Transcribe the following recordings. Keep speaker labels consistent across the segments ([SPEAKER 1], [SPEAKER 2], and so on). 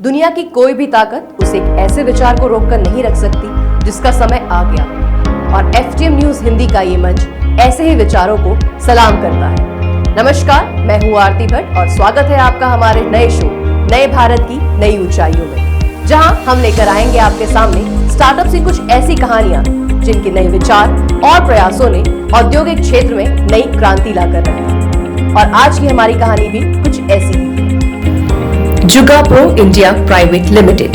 [SPEAKER 1] दुनिया की कोई भी ताकत उसे एक ऐसे विचार को रोककर नहीं रख सकती जिसका समय आ गया। और एफटीएम न्यूज हिंदी का ये मंच ऐसे ही विचारों को सलाम करता है। नमस्कार, मैं हूँ आरती भट्ट और स्वागत है आपका हमारे नए शो नए भारत की नई ऊंचाइयों में, जहां हम लेकर आएंगे आपके सामने स्टार्टअप की कुछ ऐसी कहानियां जिनके नए विचार और प्रयासों ने औद्योगिक क्षेत्र में नई क्रांति लाकर रखी। और आज की हमारी कहानी भी कुछ ऐसी ही है। जुगा pro India private limited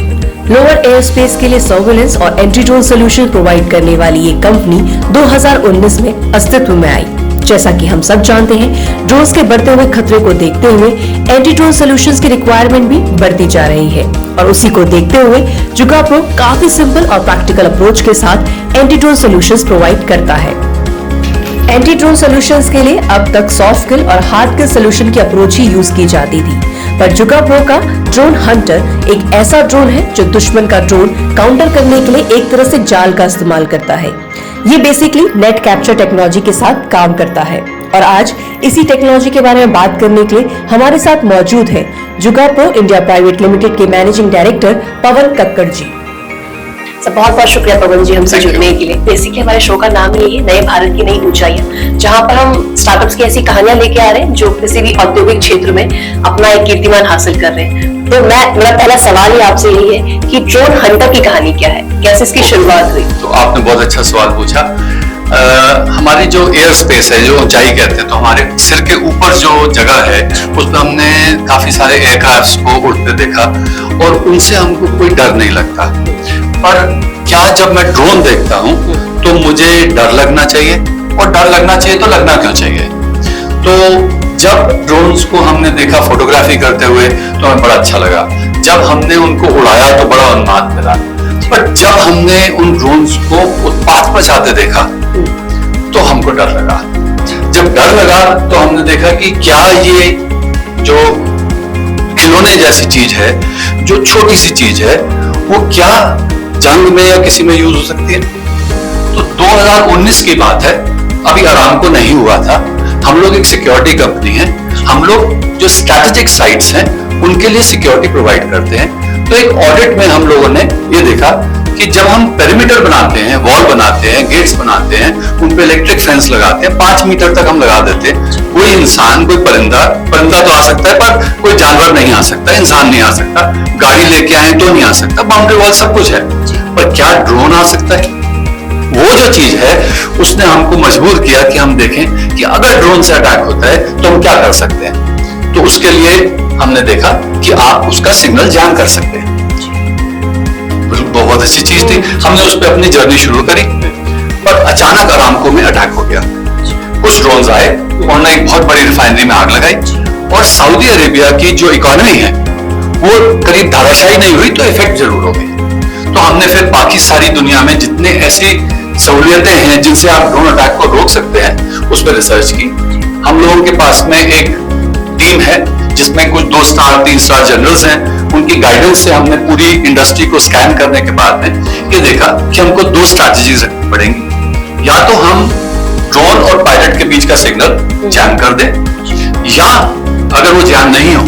[SPEAKER 1] lower air space के लिए सर्विलेंस और एंटी ड्रोन सोल्यूशन प्रोवाइड करने वाली ये कंपनी 2019 में अस्तित्व में आई। जैसा कि हम सब जानते हैं, ड्रोन्स के बढ़ते हुए खतरे को देखते हुए एंटी ड्रोन सोल्यूशंस की रिक्वायरमेंट भी बढ़ती जा रही है और उसी को देखते हुए जुगा प्रो काफी सिंपल और प्रैक्टिकल अप्रोच के साथ एंटी ड्रोन सोल्यूशंस प्रोवाइड करता है। एंटी ड्रोन सोल्यूशंस के लिए अब तक सॉफ्ट किल और हार्ड किल सोल्यूशन की अप्रोच ही यूज की जाती थी, पर जुगा प्रो का ड्रोन हंटर एक ऐसा ड्रोन है जो दुश्मन का ड्रोन काउंटर करने के लिए एक तरह से जाल का इस्तेमाल करता है। ये बेसिकली नेट कैप्चर टेक्नोलॉजी के साथ काम करता है और आज इसी टेक्नोलॉजी के बारे में बात करने के लिए हमारे साथ मौजूद है जुगा प्रो इंडिया प्राइवेट लिमिटेड के मैनेजिंग डायरेक्टर पवन कक्कड़ जी। बहुत बहुत शुक्रिया पवन जी हमसे जुड़ने के लिए। बेसिकली हमारे शो का नाम ही है नए भारत की नई ऊंचाइयां, जहां पर हम स्टार्टअप्स की ऐसी कहानियां लेके आ रहे हैं जो किसी भी औद्योगिक क्षेत्र में अपना एक कीर्तिमान हासिल कर रहे हैं। तो मेरा पहला सवाल ही आपसे यही है कि ड्रोन हंटर की कहानी क्या है, कैसे इसकी शुरुआत हुई?
[SPEAKER 2] तो आपने बहुत अच्छा सवाल पूछा। हमारी जो एयर स्पेस है, जो ऊंचाई कहते हैं, तो हमारे सिर के ऊपर जो जगह है उसमें हमने काफी सारे एयरक्राफ्ट्स को उड़ते देखा और उनसे हमको कोई डर नहीं लगता। पर क्या जब मैं ड्रोन देखता हूँ तो मुझे डर लगना चाहिए, और डर लगना चाहिए तो लगना क्यों चाहिए? तो जब ड्रोन्स को हमने देखा फोटोग्राफी करते हुए तो हमें बड़ा अच्छा लगा। जब हमने उनको उड़ाया तो बड़ा उन्माद मिला। पर जब हमने उन ड्रोन्स को उत्पात मचाते देखा तो हमको डर लगा। जब डर लगा तो हमने देखा कि क्या ये जो खिलौने जैसी चीज है, जो छोटी सी चीज है, वो क्या जंग में या किसी में यूज हो सकती है? तो 2019 की बात है, अभी अरामको नहीं हुआ था। हम लोग एक सिक्योरिटी कंपनी है, हम लोग जो स्ट्रैटेजिक साइट्स हैं उनके लिए सिक्योरिटी प्रोवाइड करते हैं। तो एक ऑडिट में हम लोगों ने ये देखा कि जब हम पेरिमीटर बनाते हैं, वॉल बनाते हैं, गेट्स बनाते हैं, उन पे इलेक्ट्रिक फेंस लगाते हैं, 5 मीटर तक हम लगा देते हैं। कोई इंसान, कोई परिंदा तो आ सकता है पर कोई जानवर नहीं आ सकता, इंसान नहीं आ सकता, गाड़ी लेके आए तो नहीं आ सकता, बाउंड्री वॉल सब कुछ है। पर क्या ड्रोन आ सकता है? वो जो चीज है उसने हमको मजबूर किया कि हम देखें कि अगर ड्रोन से अटैक होता है तो हम क्या कर सकते हैं। तो उसके लिए हमने देखा कि आप उसका सिग्नल जैम कर सकते हैं। बहुत अच्छी चीज थी, हमने उस पर अपनी जर्नी शुरू करी। पर अचानक अरामको में अटैक हो गया। कुछ ड्रोन्स आए, उन्होंने एक बहुत बड़ी रिफाइनरी में आग लगाई और सऊदी अरेबिया की जो इकोनॉमी है वो करीब धराशायी नहीं हुई तो इफेक्ट जरूर हो गई। तो हमने फिर बाकी सारी दुनिया में जितने ऐसी सहूलियतें हैं जिनसे आप ड्रोन अटैक को रोक सकते हैं उस पर रिसर्च की। हम लोगों के पास में एक टीम है जिसमें कुछ 2 स्टार 3 स्टार जनरल्स हैं। उनकी गाइडेंस से हमने पूरी इंडस्ट्री को स्कैन करने के बाद में ये देखा कि हमको 2 स्ट्रैटेजीज रखनी पड़ेंगी। या तो हम ड्रोन और पायलट के बीच का सिग्नल जैम कर दें, या अगर वो जैम नहीं हो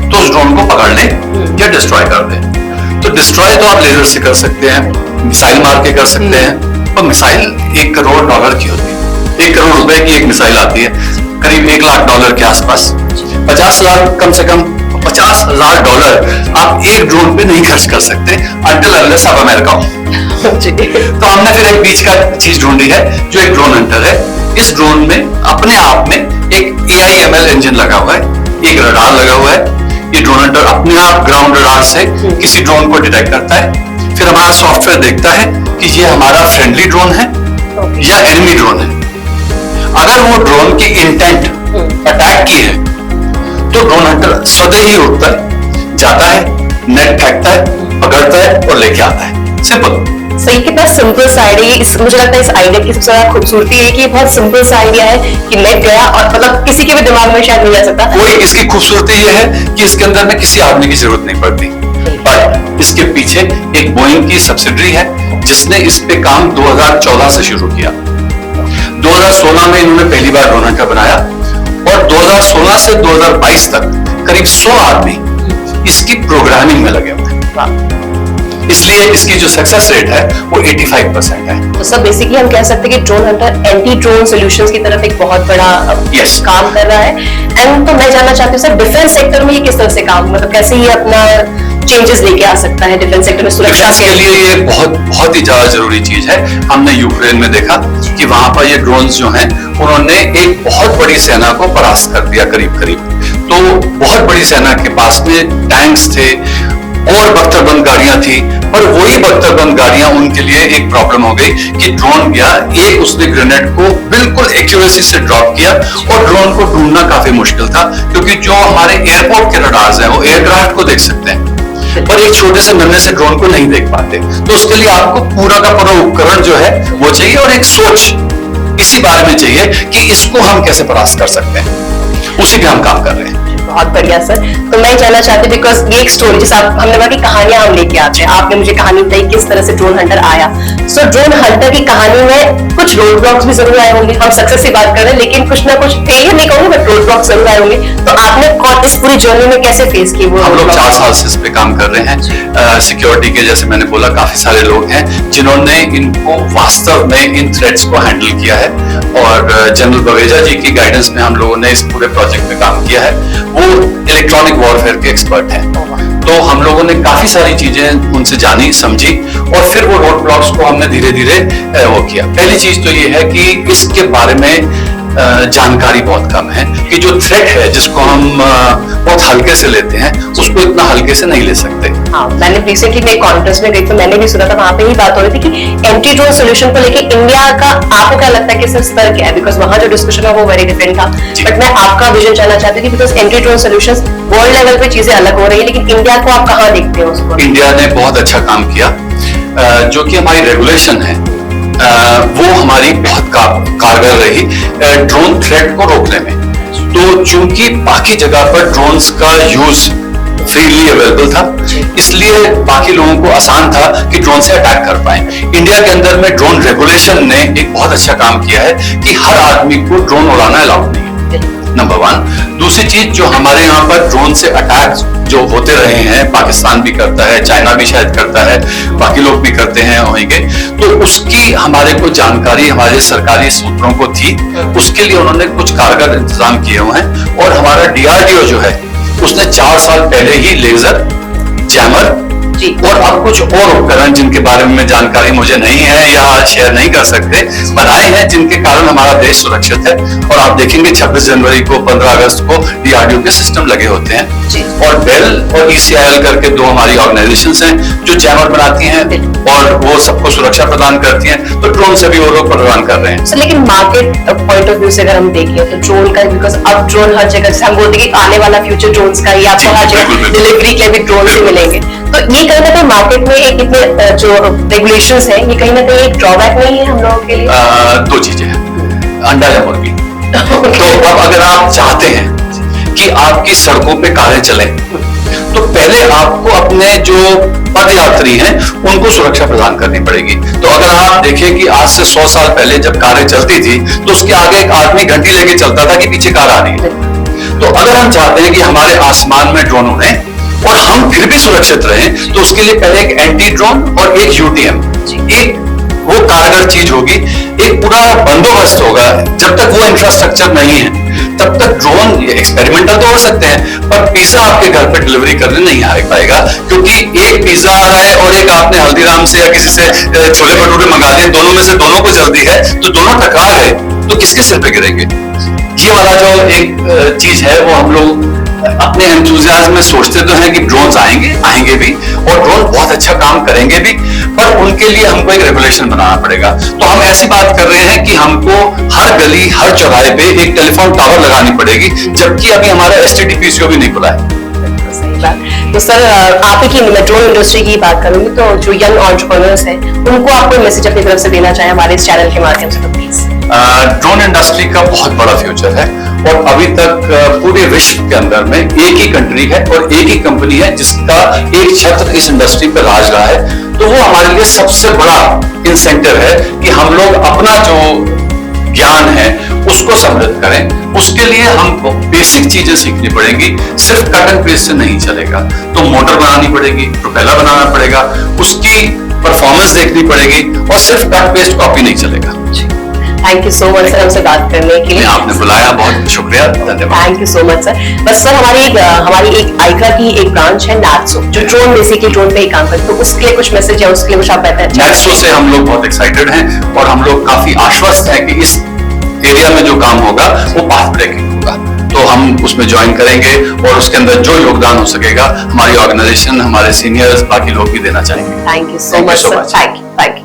[SPEAKER 2] तो उस ड्रोन को पकड़ लें या डिस्ट्रॉय कर दें। तो डिस्ट्रॉय तो आप लेजर से कर सकते हैं, मिसाइल मार के कर सकते हैं। और मिसाइल $1 करोड़ की होती है। 1 करोड़ रुपए की एक मिसाइल आती है, करीब $1 लाख के आसपास। 50 लाख, कम से कम $50,000 आप एक ड्रोन पे नहीं खर्च कर सकते अंटिल अनलेस आप अमेरिका हो। तो हमने फिर एक बीच का चीज ढूंढी है जो एक ड्रोन हंटर है। इस ड्रोन में अपने आप में एक AIML इंजन लगा हुआ है, एक रडार लगा हुआ है। ये ड्रोन हंटर अपने आप ग्राउंड रडार से किसी ड्रोन को डिटेक्ट करता है। फिर हमारा सॉफ्टवेयर देखता है कि ये हमारा फ्रेंडली ड्रोन है या एनिमी ड्रोन है। अगर वो ड्रोन की इंटेंट अटैक की है तो ड्रोन हंटर स्वतः ही उठता है, जाता है, नेट फेंकता है, पकड़ता है और लेके आता है। सिंपल।
[SPEAKER 1] सही, कितना सिंपल सा आइडिया। मुझे लगता है इस आइडिया की सबसे ज्यादा खूबसूरती है कि बहुत सिंपल सा आइडिया है कि नेट गया और मतलब किसी के भी दिमाग में शायद नहीं आ सकता।
[SPEAKER 2] कोई, इसकी खूबसूरती ये है कि इसके अंदर में किसी आदमी की जरूरत नहीं पड़ती। पर इसके पीछे एक बोइंग की सब्सिडरी है जिसने इस पे काम 2014 से शुरू किया। 2016 में इन्होंने पहली बार ड्रोन हंटर बनाया और 2016 से 2022 तक करीब 100 आदमी इसकी प्रोग्रामिंग में लगे हुए हैं। इसलिए इसकी जो सक्सेस रेट है वो 85% है।
[SPEAKER 3] तो सब बेसिकली हम कह सकते हैं कि drone Hunter anti drone solutions की तरफ एक बहुत बड़ा काम कर रहा है। एंड तो मैं जानना चाहती हूँ सर, डिफेंस सेक्टर में ये किस तरह से काम, मतलब कैसे ये अपना चेंजेस लेके आ सकता है डिफेंस सेक्टर में सुरक्षा
[SPEAKER 2] के लिए? ये बहुत ही ज्यादा जरूरी चीज है। हमने यूक्रेन में देखा कि वहां पर ये ड्रोन्स जो हैं उन्होंने एक बहुत बड़ी सेना को परास्त कर दिया करीब करीब। तो बहुत बड़ी सेना के पास में टैंक्स थे और बख्तरबंद गाड़ियां थी, पर वही बख्तरबंद गाड़ियां उनके लिए एक प्रॉब्लम हो गई कि ड्रोन गया, एक उसने ग्रेनेड को बिल्कुल एक्यूरेसी से ड्रॉप किया और ड्रोन को ढूंढना काफी मुश्किल था, क्योंकि जो हमारे एयरपोर्ट के रडार्स हैं वो एयरक्राफ्ट को देख सकते हैं पर एक छोटे से नन्हे से ड्रोन को नहीं देख पाते। तो उसके लिए आपको पूरा का पूरा उपकरण जो है वो चाहिए और एक सोच इसी बारे में चाहिए कि इसको हम कैसे परास्त कर सकते हैं। उसी पे हम काम कर रहे हैं।
[SPEAKER 3] बहुत बढ़िया सर। तो मैं जानना चाहती हूँ, बिकॉज ये एक स्टोरी जैसे हमने कहा कि कहानियां हम लेके आते हैं, आपने मुझे कहानी बताई किस तरह से ड्रोन हंटर आया। सो ड्रोन हंटर की कहानी में कुछ रोड ब्लॉक्स भी जरूर आए होंगे। हम सक्सेस की बात कर रहे हैं लेकिन कुछ ना कुछ फेलियर नहीं कहूंगी, बट रोड ब्लॉक्स जरूर आए होंगे। तो आपने इस पूरी जर्नी में कैसे फेस की वो?
[SPEAKER 2] हम लोग 4 साल से इस पे काम कर रहे हैं। सिक्योरिटी के, जैसे मैंने बोला, काफी सारे लोग हैं जिन्होंने इनको वास्तव में इन थ्रेट्स को हैंडल किया है और जनरल बवेजा जी की गाइडेंस में हम लोगों ने इस पूरे प्रोजेक्ट में काम किया है। वो इलेक्ट्रॉनिक वॉरफेयर के एक्सपर्ट हैं, तो हम लोगों ने काफी सारी चीजें उनसे जानी समझी और फिर वो रोड ब्लॉक्स को हमने धीरे धीरे वो किया। पहली चीज तो ये है कि इसके बारे में जानकारी बहुत कम है कि जो थ्रेट है जिसको हम बहुत हल्के से लेते हैं उसको इतना हल्के से नहीं ले सकते।
[SPEAKER 3] हाँ, मैंने रिसेंटली में कॉन्फ्रेंस में गई तो मैंने भी सुना था, वहां पे ही बात हो रही थी कि एंटी ड्रोन सॉल्यूशन को लेके इंडिया का आपको क्या लगता है कि स्तर क्या है? बिकॉज वहां जो डिस्कशन है वो वेरी डिफरेंट था, बट मैं आपका विजन जानना चाहती थी because anti drone solutions world level पे चीजें अलग हो रही है, लेकिन इंडिया को आप कहाँ देखते हो उसको?
[SPEAKER 2] इंडिया ने बहुत अच्छा काम किया। जो कि हमारी रेगुलेशन है वो हमारी बहुत कारगर रही ड्रोन थ्रेट को रोकने में। तो चूंकि बाकी जगह पर ड्रोन्स का यूज फ्रीली अवेलेबल था, इसलिए बाकी लोगों को आसान था कि ड्रोन से अटैक कर पाए। इंडिया के अंदर में ड्रोन रेगुलेशन ने एक बहुत अच्छा काम किया है कि हर आदमी को ड्रोन उड़ाना अलाउड नहीं है, नंबर 1। दूसरी चीज, जो हमारे यहाँ पर ड्रोन से अटैक जो होते रहे हैं, पाकिस्तान भी करता है, चाइना भी शायद करता है, बाकी लोग भी करते हैं होंगे, तो उसकी हमारे को जानकारी हमारे सरकारी सूत्रों को थी। उसके लिए उन्होंने कुछ कारगर इंतजाम किए हुए हैं और हमारा DRDO जो है उसने 4 साल पहले ही लेजर, जैमर और अब कुछ और उपकरण जिनके बारे में जानकारी मुझे नहीं है या शेयर नहीं कर सकते, बनाए हैं, जिनके कारण हमारा देश सुरक्षित है। और आप देखेंगे 26 जनवरी को, 15 अगस्त को DRDO के सिस्टम लगे होते हैं। और बेल और ECIL करके 2 हमारी ऑर्गेनाइजेशंस हैं जो जैमर बनाती हैं और वो सबको सुरक्षा प्रदान करती हैं। तो ड्रोन से भी वो लोग प्रदान कर रहे हैं।
[SPEAKER 3] लेकिन मार्केट पॉइंट ऑफ व्यू से अगर हम देखें तो ड्रोन का, बिकॉज अब ड्रोन हर जगह, जैसे हम बोलते हैं कि आने वाला फ्यूचर ड्रोन्स का ही, आपको हर जगह डिलीवरी के भी ड्रोन से मिलेंगे। तो ये कहीं ना कहीं मार्केट में एक इतने जो रेगुलेशंस हैं, ये कहीं ना कहीं एक ड्रॉबैक नहीं है हम लोगों के लिए?
[SPEAKER 2] 2 चीजें हैं, अंडा या मुर्गी। तो अब अगर आप चाहते हैं कि आपकी सड़कों पे कारें चलें, तो पहले आपको अपने जो पदयात्री हैं उनको सुरक्षा प्रदान करनी पड़ेगी। तो अगर आप देखें कि आज से 100 साल पहले जब कारें चलती थी तो उसके आगे एक आदमी घंटी लेके चलता था कि पीछे कार आ रही है। तो अगर हम चाहते हैं कि हमारे आसमान में ड्रोन उड़े और हम फिर भी सुरक्षित रहें, तो उसके लिए पहले एक एंटी ड्रोन और एक UTM, एक वो कारगर चीज होगी, एक पूरा बंदोबस्त होगा। जब तक वो इंफ्रास्ट्रक्चर नहीं है तब तक ड्रोन एक्सपेरिमेंटल तो हो सकते हैं, पर पिज्जा आपके घर पे डिलीवरी करने नहीं आ पाएगा, क्योंकि एक पिज्जा आ रहा है और एक आपने हल्दीराम से या किसी से छोले भटूरे मंगा लिए, दोनों में से दोनों को जल्दी है तो दोनों टकरा गए तो किसके सिर पे गिरेंगे? ये वाला जो एक चीज है वो हम लोग अपने एंथुसियाज्म में सोचते तो हैं कि ड्रोन्स आएंगे भी और ड्रोन बहुत अच्छा काम करेंगे भी, पर उनके लिए हमको एक रेगुलेशन बनाना पड़ेगा। तो हम ऐसी बात कर रहे हैं कि हमको हर गली, हर चौराहे पे एक टेलीफोन टावर लगानी पड़ेगी, जबकि अभी हमारा STTPCO भी नहीं खुला है।
[SPEAKER 3] सही बात। तो सर, आप ही की ड्रोन इंडस्ट्री की बात करूंगी, तो जो यंग एंटरप्रेन्योर्स हैं उनको आप कोई मैसेज अपनी तरफ से देना चाहें हमारे इस चैनल के माध्यम से, तो प्लीज।
[SPEAKER 2] ड्रोन इंडस्ट्री का बहुत बड़ा फ्यूचर है और अभी तक पूरे विश्व के अंदर में एक ही कंट्री है और एक ही कंपनी है जिसका एक छत्र इस इंडस्ट्री पर राज रहा है। तो वो हमारे लिए सबसे बड़ा इंसेंटिव है कि हम लोग अपना जो ज्ञान है उसको समृद्ध करें। उसके लिए हमको बेसिक चीजें सीखनी पड़ेंगी, सिर्फ कट एंड पेस्ट से नहीं चलेगा। तो मोटर बनानी पड़ेगी, प्रोपेलर बनाना पड़ेगा, उसकी परफॉर्मेंस देखनी पड़ेगी, और सिर्फ कट पेस्ट कॉपी नहीं चलेगा।
[SPEAKER 3] Thank you so much sir हमसे बात करने के लिए।
[SPEAKER 2] आपने बुलाया, बहुत शुक्रिया, धन्यवाद।
[SPEAKER 3] Thank you so much sir. बस सर हमारी एक आइका की एक ब्रांच है नाटसो, जो ड्रोन बेसिकली ड्रोन पे ही काम करते, तो उसके लिए कुछ मैसेज है, उसके लिए कुछ आप बताएं।
[SPEAKER 2] नाटसो से हम लोग बहुत एक्साइटेड हैं और हम लोग काफी आश्वस्त हैं कि इस एरिया में जो काम होगा वो पाथ ब्रेकिंग होगा। तो हम उसमें ज्वाइन करेंगे और उसके अंदर जो योगदान हो सकेगा हमारी ऑर्गेनाइजेशन, हमारे सीनियर्स, बाकी लोग भी देना चाहेंगे।
[SPEAKER 3] Thank you so much sir. Thank you.